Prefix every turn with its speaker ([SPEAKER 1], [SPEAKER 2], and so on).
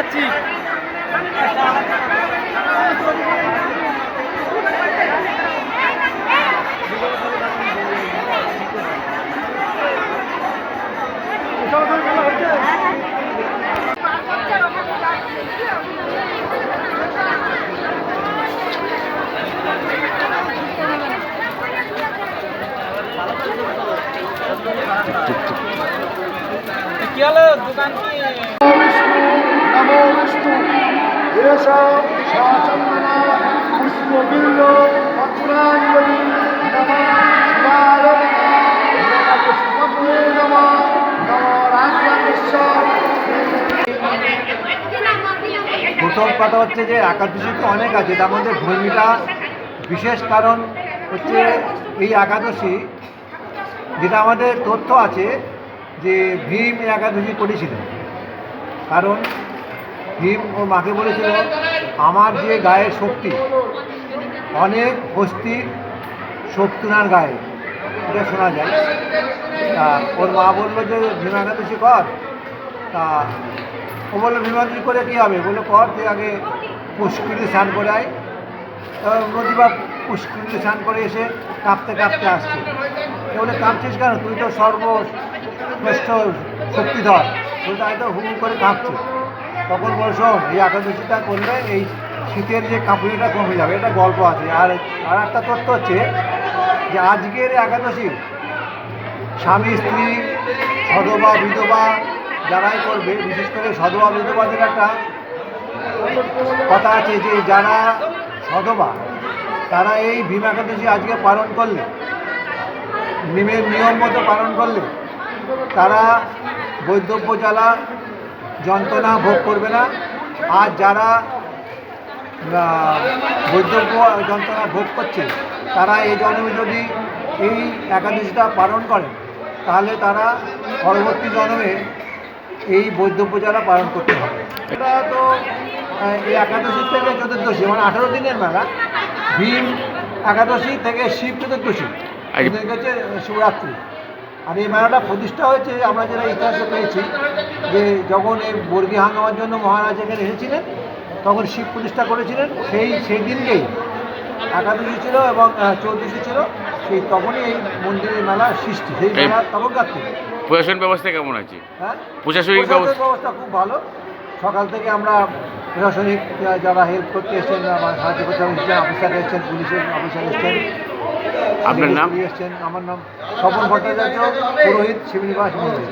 [SPEAKER 1] যাচ্ছি। কি হলো দোকান কি
[SPEAKER 2] নমো বিষ্ণু এষ শাচন্দনা পুষ্পবিল্ল পত্রাঞ্জলি নমঃ শিবায় নমঃ পুষ্পমে নমঃ রাজরাজেশ্বর। প্রথম কথা হচ্ছে যে একাদশী তো অনেক আছে, তার মধ্যে ভূমিটা বিশেষ কারণ হচ্ছে এই একাদশী, যেটা আমাদের তথ্য আছে যে ভীম একাদশী করেছিলেন। কারণ ভীম ওর মাকে বলেছিল, আমার যে গায়ের শক্তি, অনেক হস্তির শক্তি ওনার গায়ে, এটা শোনা যায়। তা ওর মা বললো যে ভীম একাদশী কর। তা ও বললো ভীম একাদশী করে কী হবে? বললো কর, তুই আগে পুষ্করিণী স্নান করে আয়। নদী বা পুষ্করিণী স্নান করে এসে কাঁপতে কাঁপতে আসছে। বলে কাঁপছিস কেন? তুই তো সর্বশ্রেষ্ঠ শক্তিধর, তুই তাই তো হু করে কাঁপছে। তখন বল, শোন, এই একাদশীটা করলে এই শীতের যে কাঁপুনিটা কমে যাবে, এটা গল্প আছে। আর একটা তথ্য হচ্ছে যে আজকের একাদশী স্বামী স্ত্রী সধবা বিধবা যারাই করবে, বিশেষ করে সধবা বিধবাদের একটা কথা আছে যে যারা সধবা তারা এই ভীম একাদশী আজকে পালন করলে, নিয়ম মতো পালন করলে তারা বৈধব্য জ্বালা যন্ত্রণা ভোগ করবে না। আর যারা বৈধব্য যন্ত্রণা ভোগ করছে তারা এই জন্মে যদি এই একাদশীটা পালন করে, তাহলে তারা পরবর্তী জন্মে এই বৈধব্য জ্বালা পালন করতে হবে। এটা তো এই একাদশী থেকে চতুর্দশী, মানে 18 দিনের মেলা। ভীম একাদশী থেকে শিব চতুর্দশী হচ্ছে শিবরাত্রি। আর এই মেলাটা প্রতিষ্ঠা হয়েছে, আমরা যেটা ইতিহাসে পেয়েছি, যে যখন এই বর্গী হাঙ্গামার জন্য মহারাজ এখানে এসেছিলেন, তখন শিব প্রতিষ্ঠা করেছিলেন। সেই দিনকেই একাদশী ছিল এবং চৌদ্দশী ছিল, সেই তখনই এই মন্দিরের মেলা সৃষ্টি। সেই মেলা তখনকার থেকে।
[SPEAKER 3] প্রশাসন ব্যবস্থা কেমন আছে?
[SPEAKER 2] হ্যাঁ,
[SPEAKER 3] প্রশাসনিক
[SPEAKER 2] ব্যবস্থা খুব ভালো। সকাল থেকে আমরা প্রশাসনিক যারা হেল্প করতে এসেছেন, সাহায্য করতে এসেছেন, অফিসার এসেছেন, পুলিশের অফিসার এসেছেন।
[SPEAKER 3] আপনার নাম?
[SPEAKER 2] এসেছেন। আমার নাম স্বপন ভট্টাচার্য, পুরোহিত, শিবনিবাস মন্দির।